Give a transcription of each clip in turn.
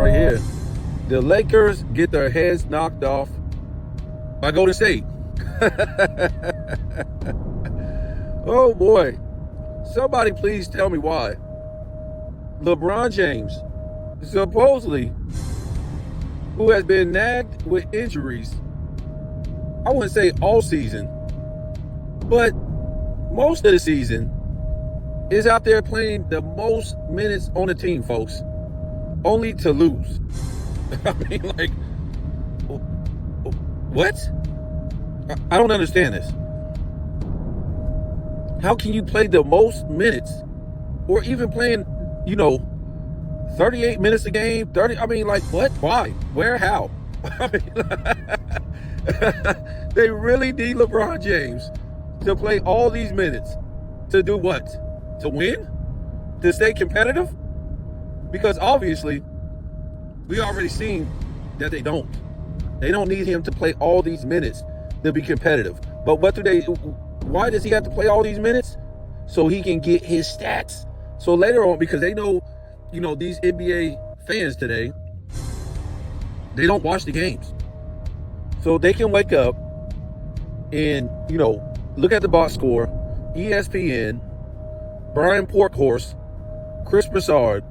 right here. The Lakers get their heads knocked off by Golden State. Oh boy. Somebody please tell me why. LeBron James, supposedly, who has been nagged with injuries, I wouldn't say all season, but most of the season, is out there playing the most minutes on the team, folks, only to lose. I mean, like, what? I don't understand this. How can you play the most minutes, or even playing, 38 minutes a game, 30? I mean, like, what? Why? Where? How? I mean, they really need LeBron James to play all these minutes to do what? To win? To stay competitive? Because obviously, we already seen that they don't. They don't need him to play all these minutes to be competitive. But why does he have to play all these minutes? So he can get his stats. So later on, because they know, these NBA fans today, they don't watch the games. So they can wake up and, look at the box score, ESPN, Brian Porkhorse, Chris Broussard,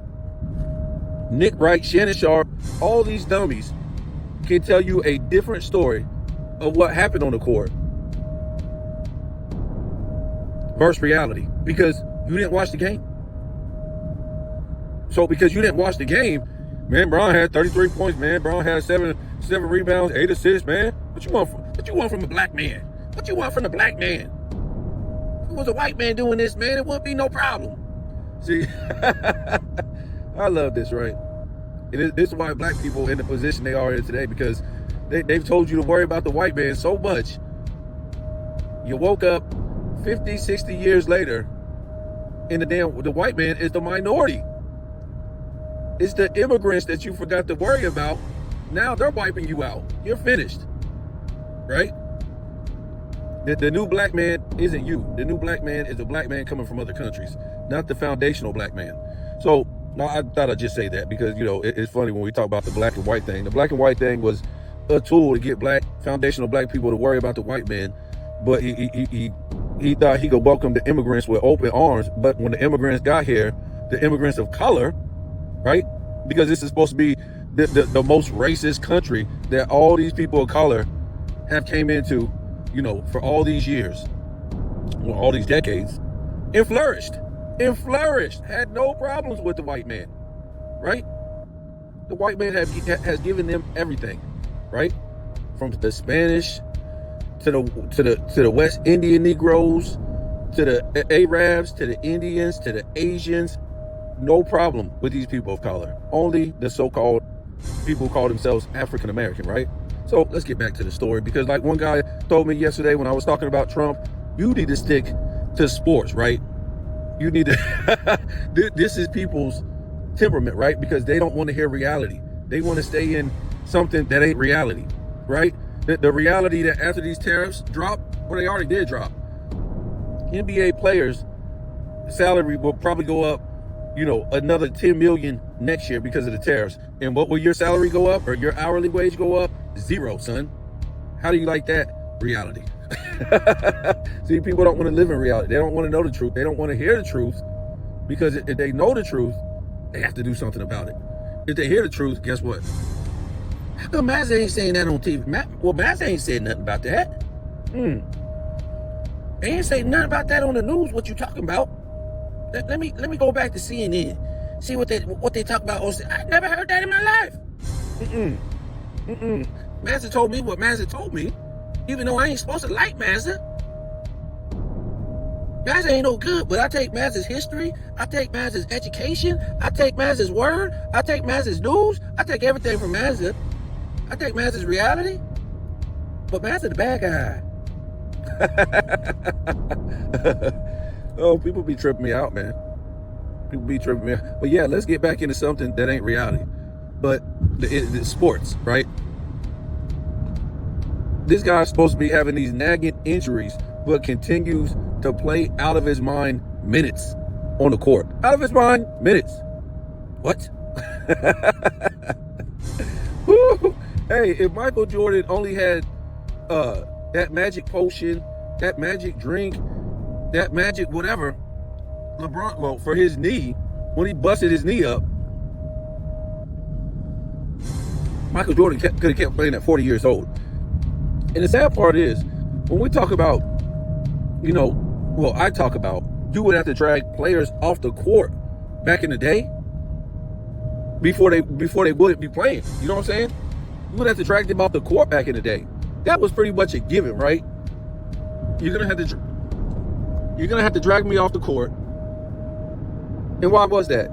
Nick Wright, Shannon Sharp, all these dummies can tell you a different story of what happened on the court versus reality, because you didn't watch the game. So because you didn't watch the game, man, Bron had 33 points, man. Bron had seven rebounds, 8 assists, man. What you want from a black man? What you want from the black man? If it was a white man doing this, man, it wouldn't be no problem. See, I love this, right? This is why black people in the position they are in today, because they've told you to worry about the white man so much. You woke up 50, 60 years later, and the white man is the minority. It's the immigrants that you forgot to worry about. Now they're wiping you out. You're finished, right? The new black man isn't you. The new black man is a black man coming from other countries, not the foundational black man. So now I thought I'd just say that because, it's funny when we talk about the black and white thing. The black and white thing was a tool to get foundational black people to worry about the white man. But he thought he could welcome the immigrants with open arms. But when the immigrants got here, the immigrants of color, right? Because this is supposed to be the most racist country that all these people of color have came into, for all these years, well, all these decades, and flourished, had no problems with the white man, right? The white man has given them everything, right? From the Spanish to the West Indian Negroes, to the Arabs, to the Indians, to the Asians. No problem with these people of color. Only the so-called people who call themselves African American, right? So let's get back to the story, because like one guy told me yesterday when I was talking about Trump, you need to stick to sports, right? You need to, this is people's temperament, right? Because they don't want to hear reality. They want to stay in something that ain't reality, right? The reality that after these tariffs drop, well, they already did drop, NBA players' salary will probably go up, another 10 million next year because of the tariffs. And what will your salary go up, or your hourly wage go up? 0, son. How do you like that? Reality. See, people don't want to live in reality. They don't want to know the truth. They don't want to hear the truth, because if they know the truth, they have to do something about it. If they hear the truth, guess what? How come Mazza ain't saying that on TV? Mazza ain't saying nothing about that. They ain't saying nothing about that on the news. What you talking about? Let me go back to CNN. See what they talk about. I never heard that in my life. Mazza told me what Mazza told me, even though I ain't supposed to like Mazza. Mazza ain't no good, but I take Mazza's history, I take Mazza's education, I take Mazza's word, I take Mazza's news, I take everything from Mazza. I take Mazza's reality, but Mazza the bad guy. Oh, people be tripping me out, man. People be tripping me out. But yeah, let's get back into something that ain't reality. But the sports, right? This guy's supposed to be having these nagging injuries, but continues to play out of his mind minutes on the court. Out of his mind minutes. What? Hey, if Michael Jordan only had that magic potion, that magic drink, that magic whatever, LeBron, well, for his knee, when he busted his knee up, Michael Jordan could have kept playing at 40 years old. And the sad part is, when we talk about, I talk about, you would have to drag players off the court back in the day before they wouldn't be playing. You know what I'm saying? You would have to drag them off the court back in the day. That was pretty much a given, right? You're gonna have to drag me off the court. And why was that?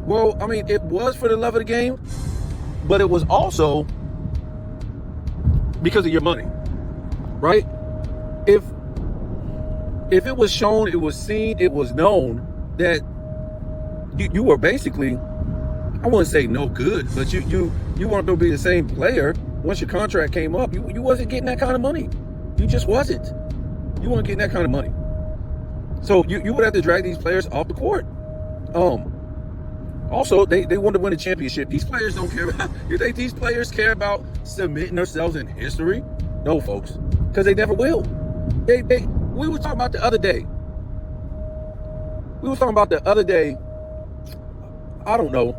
Well, I mean, it was for the love of the game, but it was also because of your money, right? If it was shown, it was seen, it was known that you were basically, I wouldn't say no good, but you weren't going to be the same player once your contract came up. You wasn't getting that kind of money. You just wasn't. You weren't getting that kind of money. So you would have to drag these players off the court. Also, they want to win a championship. These players don't care about, you think these players care about cementing themselves in history? No, folks, because they never will. We were talking about the other day. I don't know.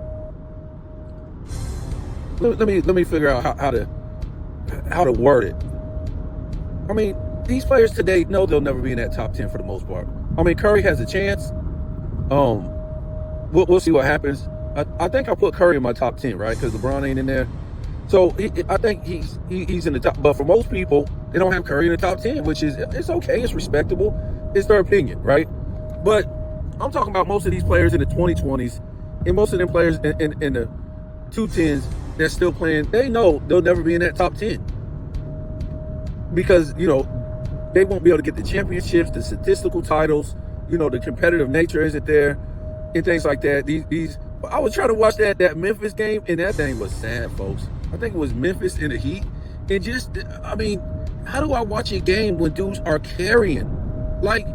Let me figure out how to word it. I mean, these players today know they'll never be in that top 10 for the most part. I mean, Curry has a chance. We'll see what happens. I think I put Curry in my top 10, right? Because LeBron ain't in there. So I think he's in the top. But for most people, they don't have Curry in the top 10, which is, it's okay. It's respectable. It's their opinion, right? But I'm talking about most of these players in the 2020s and most of them players in the 210s that's still playing. They know they'll never be in that top 10 because, they won't be able to get the championships, the statistical titles, the competitive nature isn't there and things like that. I was trying to watch that Memphis game, and that thing was sad, folks. I think it was Memphis in the Heat. And just, I mean, how do I watch a game when dudes are carrying? Like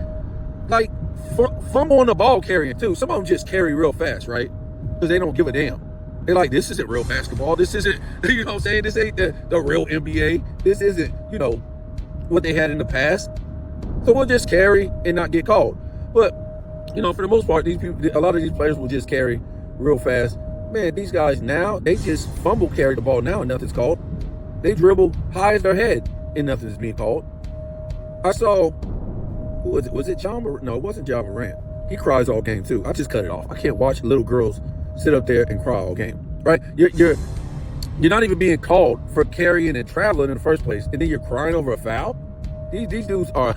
fumble on the ball carrying too. Some of them just carry real fast, right? Because they don't give a damn. They're like, this isn't real basketball. This isn't, you know what I'm saying? This ain't the real NBA. This isn't, what they had in the past. So we'll just carry and not get called. But, for the most part, a lot of these players will just carry real fast. Man, these guys now, they just fumble carry the ball now and nothing's called. They dribble high as their head and nothing's being called. I saw, who was it? Was it John Morant? No, it wasn't John Morant. He cries all game too. I just cut it off. I can't watch little girls sit up there and cry all game, right? You're not even being called for carrying and traveling in the first place, and then you're crying over a foul? These dudes are,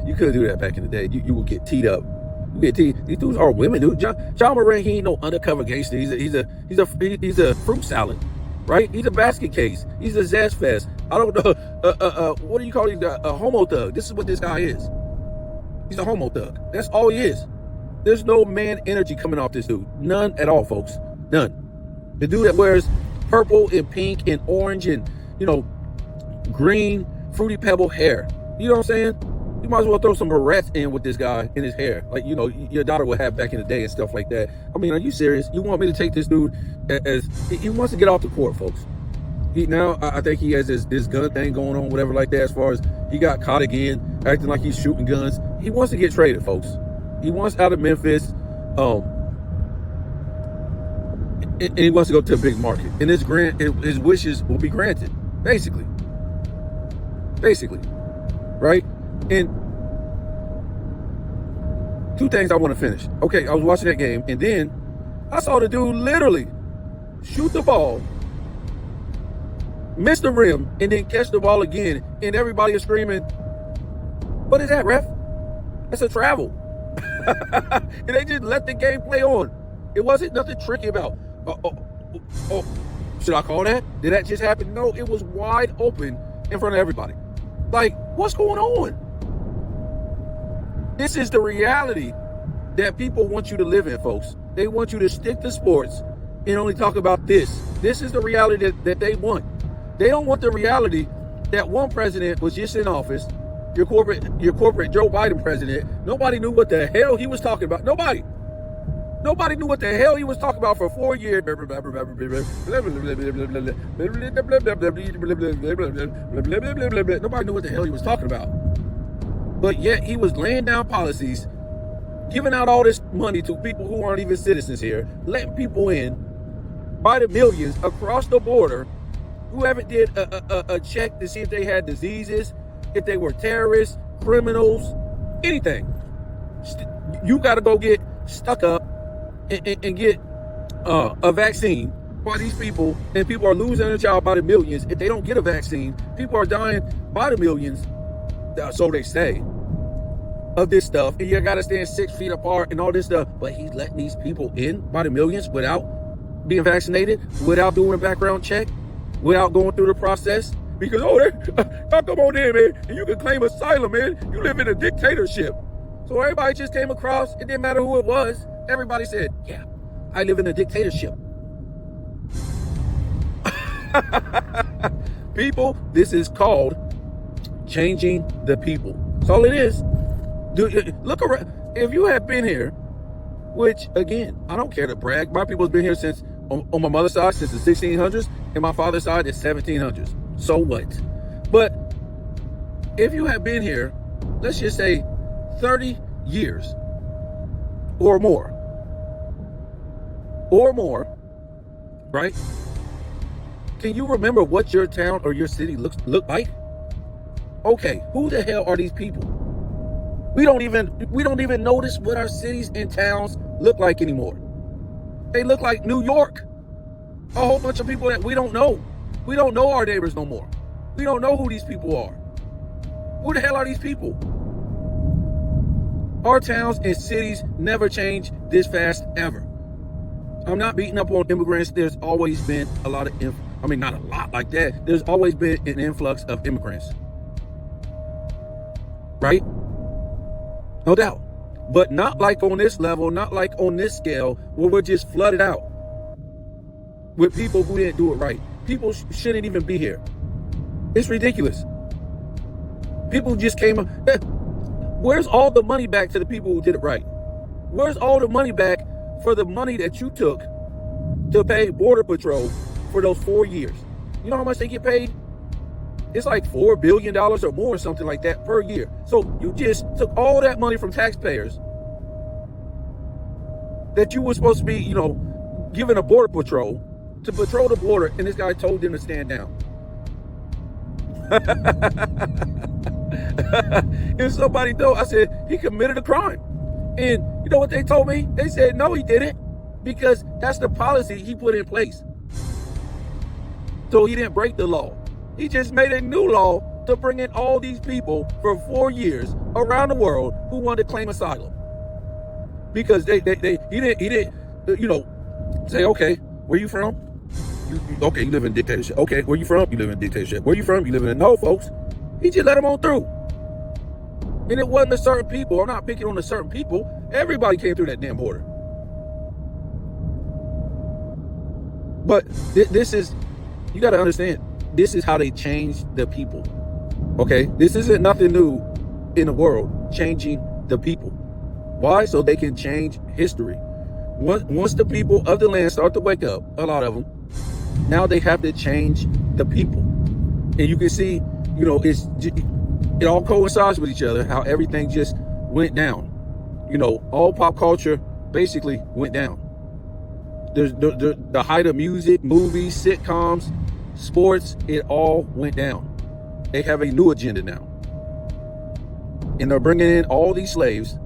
you couldn't do that back in the day. You would get teed up. These dudes are women, dude. John Morant, he ain't no undercover gangster. He's a fruit salad, right? He's a basket case. He's a zest fest. I don't know. What do you call him? A homo thug. This is what this guy is. He's a homo thug. That's all he is. There's no man energy coming off this dude. None at all, folks. None. The dude that wears purple and pink and orange and, green Fruity Pebble hair. You know what I'm saying? You might as well throw some barrettes in with this guy in his hair. Like, your daughter would have back in the day and stuff like that. I mean, are you serious? You want me to take this dude as he wants to get off the court, folks. I think he has this gun thing going on, whatever like that, as far as he got caught again, acting like he's shooting guns. He wants to get traded, folks. He wants out of Memphis. And he wants to go to a big market. And his wishes will be granted, basically. Right? And two things I want to finish. Okay, I was watching that game, and then I saw the dude literally shoot the ball, miss the rim, and then catch the ball again, and everybody is screaming, "What is that, ref? That's a travel." And they just let the game play on. It wasn't nothing tricky about, should I call that? Did that just happen? No, it was wide open in front of everybody. Like, what's going on? This is the reality that people want you to live in, folks. They want you to stick to sports and only talk about this. This is the reality that they want. They don't want the reality that one president was just in office, your corporate Joe Biden president. Nobody knew what the hell he was talking about. Nobody. Nobody knew what the hell he was talking about for 4 years. Nobody knew what the hell he was talking about. But yet he was laying down policies, giving out all this money to people who aren't even citizens here, letting people in by the millions across the border who haven't did a check to see if they had diseases, if they were terrorists, criminals, anything. You got to go get stuck up and get a vaccine by these people, and people are losing their job by the millions. If they don't get a vaccine, people are dying by the millions, so they say, of this stuff, and you got to stand 6 feet apart and all this stuff. But he's letting these people in by the millions without being vaccinated, without doing a background check, without going through the process. Because, come on in, man, and you can claim asylum, man. You live in a dictatorship. So everybody just came across, it didn't matter who it was. Everybody said, yeah, I live in a dictatorship. People, this is called changing the people. That's all it is. Look around. If you have been here, which, again, I don't care to brag. My people's been here since, on my mother's side, since the 1600s, and my father's side is 1700s. So what? But if you have been here, let's just say 30 years or more, right? Can you remember what your town or your city looked like? Okay, who the hell are these people? We don't even notice what our cities and towns look like anymore. They look like New York. A whole bunch of people that we don't know. We don't know our neighbors no more. We don't know who these people are. Who the hell are these people? Our towns and cities never change this fast ever. I'm not beating up on immigrants. There's always been a lot of, not a lot like that. There's always been an influx of immigrants. Right? No doubt. But not like on this level, not like on this scale, where we're just flooded out with people who didn't do it right. People shouldn't even be here. It's ridiculous. People just came up. Where's all the money back to the people who did it right? Where's all the money back for the money that you took to pay Border Patrol for those 4 years? You know how much they get paid? It's like $4 billion or more, something like that per year. So you just took all that money from taxpayers that you were supposed to be, giving a Border Patrol to patrol the border, and this guy told them to stand down. And somebody told, I said, he committed a crime. And you know what they told me? They said, no, he didn't, because that's the policy he put in place. So he didn't break the law. He just made a new law to bring in all these people for 4 years around the world who wanted to claim asylum. Because he didn't, say, okay, where you from? Okay, you live in a dictatorship. Okay, where you from? You live in a dictatorship. Where you from? You live in a... No, folks. He just let them on through. And it wasn't a certain people. I'm not picking on a certain people. Everybody came through that damn border. But this is... You got to understand, this is how they change the people. Okay? This isn't nothing new in the world. Changing the people. Why? So they can change history. Once the people of the land start to wake up, a lot of them, now they have to change the people. And you can see, it all coincides with each other, how everything just went down. All pop culture basically went down. There's the height of music, movies, sitcoms, sports, it all went down. They have a new agenda now. And they're bringing in all these slaves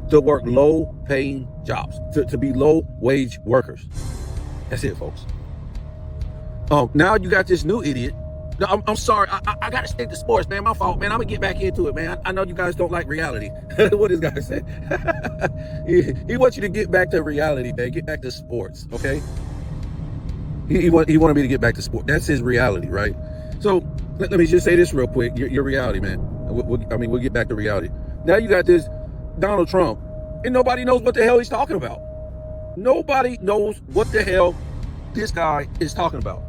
to work low-paying jobs, to be low-wage workers. That's it, folks. Now you got this new idiot. No, I'm sorry. I got to stick to sports, man. My fault, man. I'm going to get back into it, man. I know you guys don't like reality. What this guy said. He wants you to get back to reality, man. Get back to sports, okay? He wanted me to get back to sport. That's his reality, right? So let me just say this real quick. Your reality, man. We'll get back to reality. Now you got this Donald Trump, and nobody knows what the hell he's talking about. Nobody knows what the hell this guy is talking about.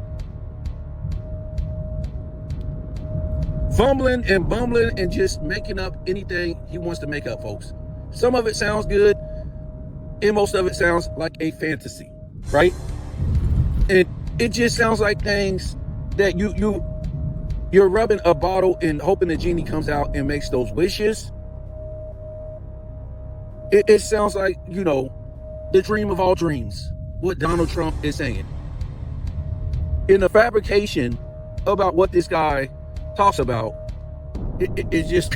Fumbling and bumbling and just making up anything he wants to make up, folks. Some of it sounds good, And most of it sounds like a fantasy, right? And it just sounds like things that you're rubbing a bottle and hoping the genie comes out and makes those wishes. It sounds like, the dream of all dreams, what Donald Trump is saying. In the fabrication about what this guy talks about, it's just,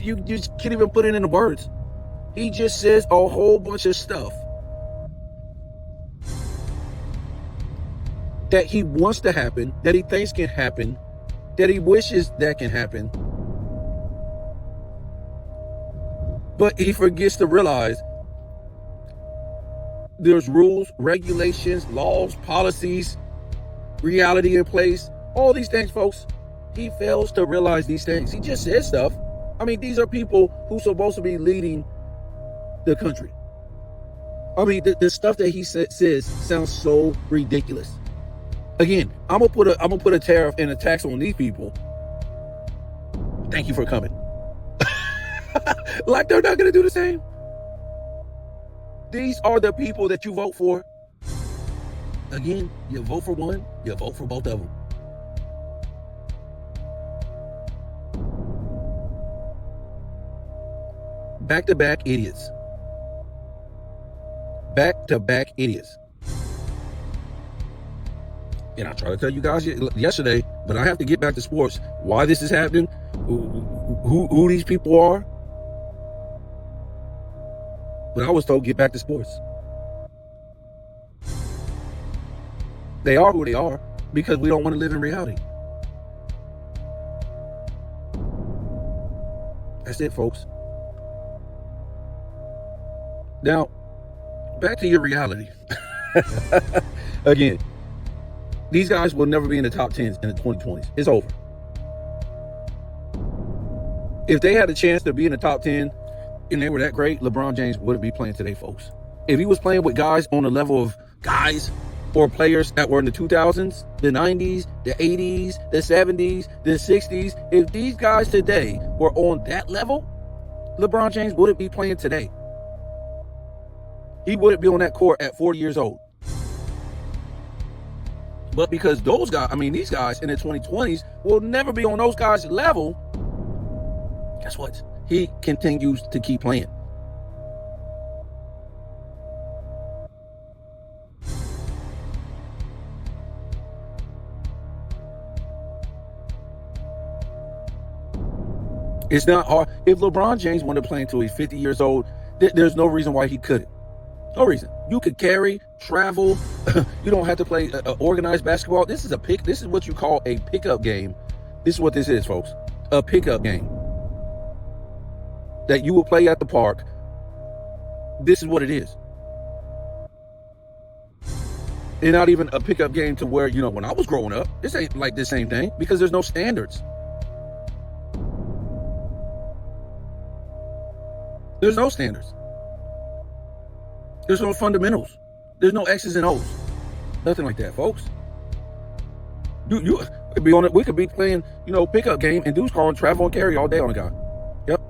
you just can't even put it into words. He just says a whole bunch of stuff that he wants to happen, that he thinks can happen, that he wishes that can happen. But he forgets to realize there's rules, regulations, laws, policies, reality in place, all these things, folks. He fails to realize these things. He just says stuff. I mean, these are people who's supposed to be leading the country. I mean, the stuff that he says sounds so ridiculous. Again, I'm gonna put a tariff and a tax on these people. Thank you for coming. Like they're not gonna do the same. These are the people that you vote for. Again, you vote for one, you vote for both of them. Back-to-back idiots. Back-to-back idiots. And I tried to tell you guys yesterday, but I have to get back to sports. Why this is happening, who these people are. But I was told get back to sports. They are who they are because we don't want to live in reality. That's it, folks. Now, back to your reality. Again, these guys will never be in the top 10s in the 2020s. It's over. If they had a chance to be in the top 10 and they were that great, LeBron James wouldn't be playing today, folks. If he was playing with guys on the level of guys or players that were in the 2000s, the 90s, the 80s, the 70s, the 60s, if these guys today were on that level, LeBron James wouldn't be playing today. He wouldn't be on that court at 40 years old. But because these guys in the 2020s will never be on those guys' level, guess what? He continues to keep playing. It's not hard. If LeBron James wanted to play until he's 50 years old, there's no reason why he couldn't. No reason. You could carry, travel. You don't have to play organized basketball. This is what you call a pickup game. This is what this is, folks. A pickup game that you will play at the park. This is what it is. And not even a pickup game to where, when I was growing up, this ain't like the same thing because there's no standards. There's no standards. There's no fundamentals. There's no X's and O's. Nothing like that, folks. You could be on it. We could be playing, pickup game and dudes calling travel and carry all day on a guy. Yep.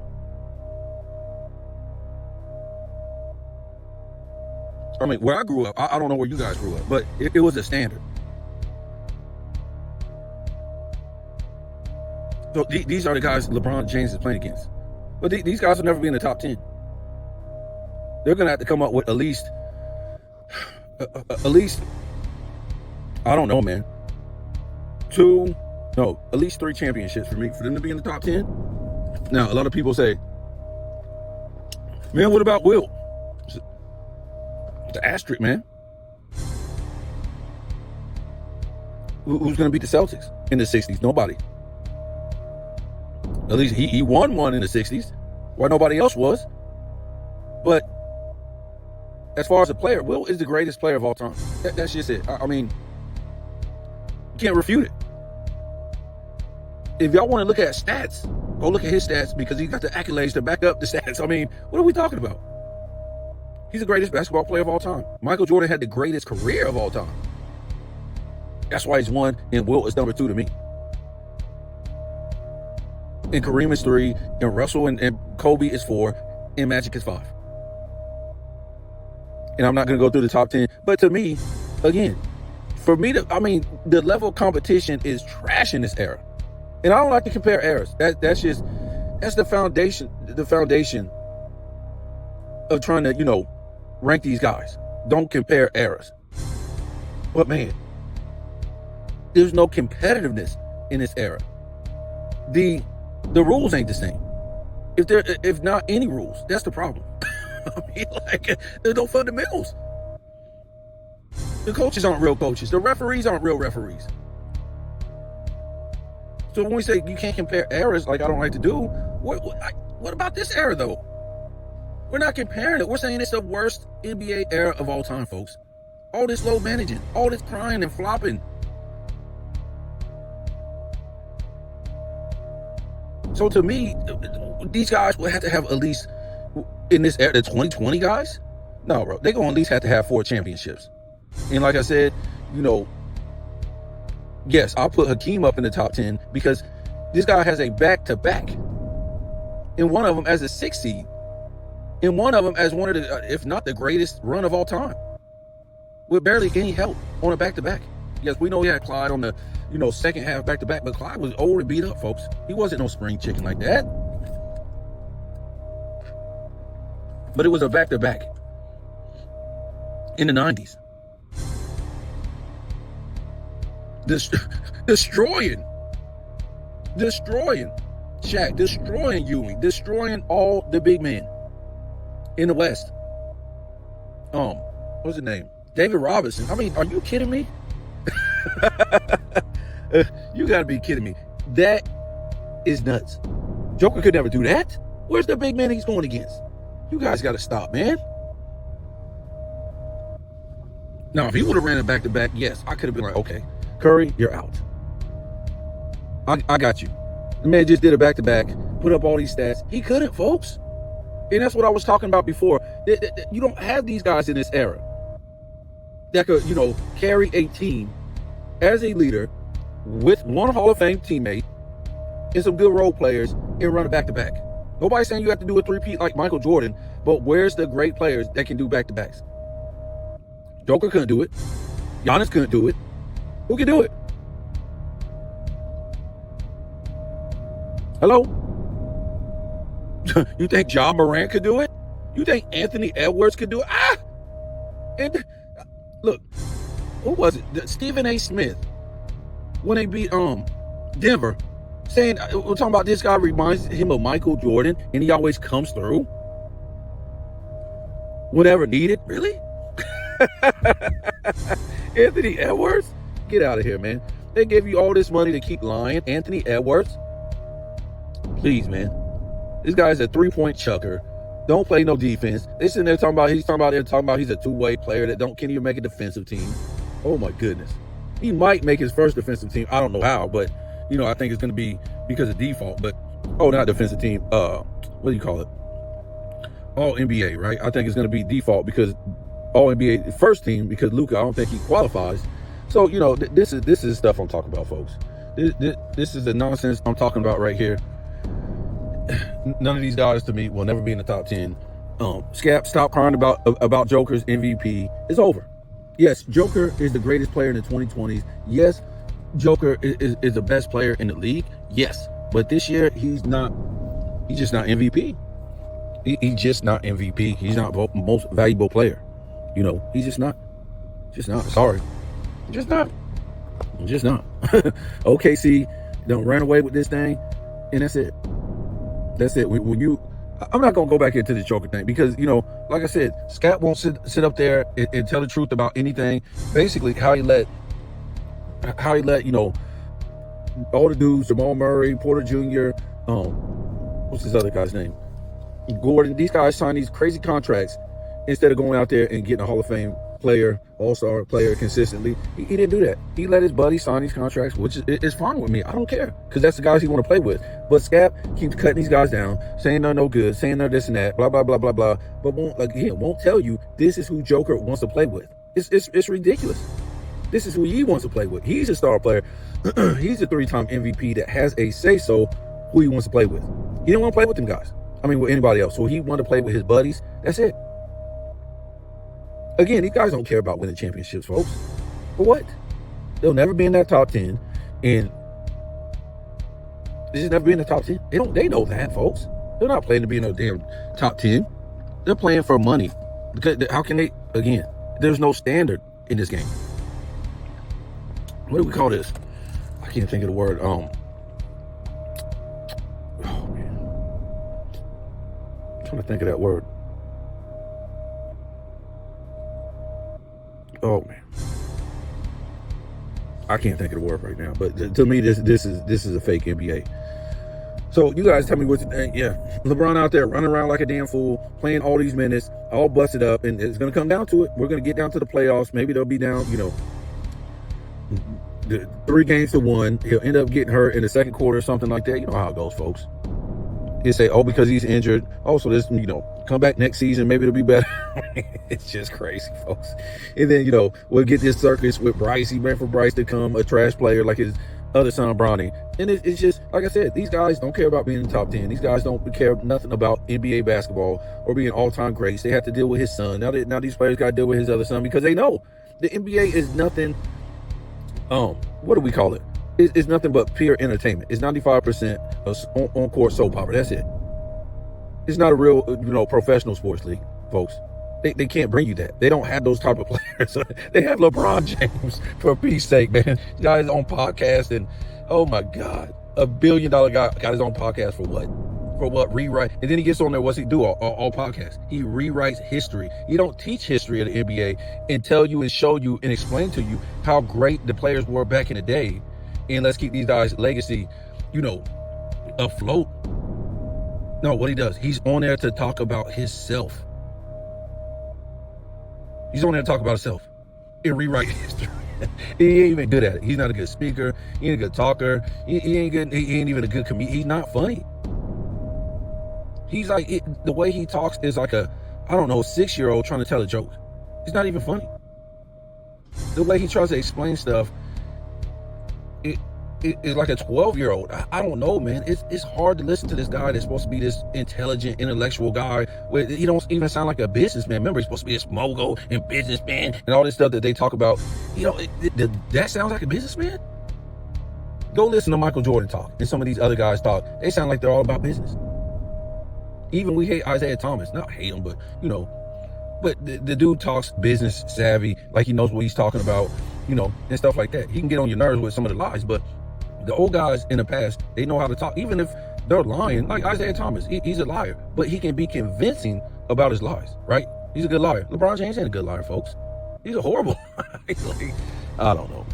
I mean, where I grew up, I don't know where you guys grew up, but it was a standard. So these are the guys LeBron James is playing against. But these guys will never be in the top 10. They're going to have to come up with at least, I don't know, man. At least 3 championships for them to be in the top 10. Now, a lot of people say, man, what about Wilt? The asterisk, man. Who's going to beat the Celtics in the 60s? Nobody. At least he won one in the 60s, while nobody else was. But as far as a player, Wilt is the greatest player of all time. That's just it. I mean, you can't refute it. If y'all want to look at stats, go look at his stats because he got the accolades to back up the stats. I mean, what are we talking about? He's the greatest basketball player of all time. Michael Jordan had the greatest career of all time. That's why he's 1, and Wilt is number 2 to me. And Kareem is 3, and Russell and Kobe is 4, and Magic is 5. And I'm not going to go through the top 10. But to me, again, the level of competition is trash in this era. And I don't like to compare eras. That's the foundation of trying to, rank these guys. Don't compare eras. But man, there's no competitiveness in this era. The rules ain't the same. If not any rules, that's the problem. There's no fundamentals. The coaches aren't real coaches. The referees aren't real referees. So when we say you can't compare eras, like I don't like to do, what about this era though? We're not comparing it. We're saying it's the worst NBA era of all time, folks. All this low managing, all this crying and flopping. So to me, these guys will have to have at least, in this era, the 2020 guys, no, bro, they're going to at least have to have 4 championships. And like I said, yes, I'll put Hakeem up in the top 10 because this guy has a back-to-back. And one of them as a 6th seed. And one of them as one of the, if not the greatest run of all time. With barely any help on a back-to-back. Yes, we know he had Clyde on the, second half back-to-back, but Clyde was old and beat up, folks. He wasn't no spring chicken like that. But it was a back-to-back in the 90s. Destroying Shaq, destroying Ewing, destroying all the big men in the West. What's his name? David Robinson. I mean, are you kidding me? You gotta be kidding me. That is nuts. Joker could never do that. Where's the big man he's going against? You guys gotta stop, man. Now, if he would have ran it back to back, yes, I could have been like, okay, Curry, you're out. I got you. The man just did a back to back, put up all these stats. He couldn't, folks. And that's what I was talking about before. You don't have these guys in this era that could, carry a team as a leader with one Hall of Fame teammate and some good role players and run a back-to-back. Nobody's saying you have to do a three-peat like Michael Jordan, but where's the great players that can do back-to-backs? Joker couldn't do it. Giannis couldn't do it. Who can do it? Hello? You think John Morant could do it? You think Anthony Edwards could do it? And look, who was it? Stephen A. Smith, when they beat Denver, saying we're talking about this guy reminds him of Michael Jordan, and he always comes through whenever needed. Really? Anthony Edwards? Get out of here, man. They gave you all this money to keep lying. Anthony Edwards? Please, man. This guy's a three-point chucker. Don't play no defense. They sitting there talking about he's a two-way player that can't even make a defensive team. Oh my goodness. He might make his first defensive team. I don't know how, but I think it's gonna be because of default. But not defensive team. What do you call it? All NBA, right? I think it's gonna be default because all NBA first team because Luka, I don't think he qualifies. So this is stuff I'm talking about, folks. This is the nonsense I'm talking about right here. None of these guys to me will never be in the top 10. Scap, stop crying about Joker's MVP. It's over. Yes, Joker is the greatest player in the 2020s. Yes, Joker is the best player in the league. Yes, but this year he's just not MVP. He's just not MVP. He's not most valuable player. He's just not. Sorry. Just not. OKC don't run away with this thing, and that's it. I'm not gonna go back into the Joker thing because like I said, Scott won't sit up there and tell the truth about anything. Basically, how he let all the dudes, Jamal Murray, Porter Jr., what's his other guy's name, Gordon. These guys sign these crazy contracts instead of going out there and getting a Hall of Fame player, all-star player consistently. He didn't do that. He let his buddy sign these contracts, which is fine with me. I don't care because that's the guys he want to play with. But Scap keeps cutting these guys down, saying they're no good, saying they're this and that, blah blah blah blah blah. But won't tell you this is who Joker wants to play with. It's ridiculous. This is who he wants to play with. He's a star player. He's a 3-time MVP that has a say-so who he wants to play with. He didn't want to play with them guys. With anybody else. So he wanted to play with his buddies. That's it. Again, these guys don't care about winning championships, folks. For what? They'll never be in that top 10, and they just never be in the top 10. They know that, folks. They're not playing to be in no damn top 10. They're playing for money. Because how can they? Again, there's no standard in this game. What do we call this? I can't think of the word. Oh man, I'm trying to think of that word. Oh man, I can't think of the word right now. But to me, this is a fake NBA. So you guys tell me what you think. Yeah, LeBron out there running around like a damn fool, playing all these minutes, all busted up, and it's going to come down to it. We're going to get down to the playoffs. Maybe they'll be down, 3-1. He'll end up getting hurt in the second quarter or something like that. You know how it goes, folks. He'll say, oh, because he's injured. Oh, so this, come back next season. Maybe it'll be better. It's just crazy, folks. And then, we'll get this circus with Bryce. He ran for Bryce to come a trash player like his other son, Bronny. And it's just, like I said, these guys don't care about being in the top 10. These guys don't care nothing about NBA basketball or being all-time greats. They have to deal with his son. Now these players got to deal with his other son because they know the NBA is nothing. What do we call it? It's nothing but pure entertainment. It's 95% on-court soap opera. That's it. It's not a real, professional sports league, folks. They can't bring you that. They don't have those type of players. They have LeBron James, for peace sake, man. This guy is on podcast, and oh my God, $1 billion guy got his own podcast for what? For what? Rewrite. And then he gets on there. What's he do? All podcasts. He rewrites history. He don't teach history of the NBA and tell you and show you and explain to you how great the players were back in the day. And let's keep these guys' legacy, afloat. No, what he does, he's on there to talk about himself. He's on there to talk about himself and rewrite history. He ain't even good at it. He's not a good speaker. He ain't a good talker. He ain't good. He ain't even a good comedian. He's not funny. He's like, the way he talks is like a, 6-year-old trying to tell a joke. It's not even funny. The way he tries to explain stuff, it's like a 12-year-old. I don't know, man. It's hard to listen to this guy that's supposed to be this intelligent, intellectual guy. He don't even sound like a businessman. Remember, he's supposed to be this mogul and businessman and all this stuff that they talk about. That sounds like a businessman? Go listen to Michael Jordan talk and some of these other guys talk. They sound like they're all about business. Even we hate Isaiah Thomas. Not hate him, but, but the dude talks business savvy, like he knows what he's talking about, and stuff like that. He can get on your nerves with some of the lies, but the old guys in the past, they know how to talk. Even if they're lying, like Isaiah Thomas, he's a liar, but he can be convincing about his lies, right? He's a good liar. LeBron James ain't a good liar, folks. He's a horrible liar. I don't know.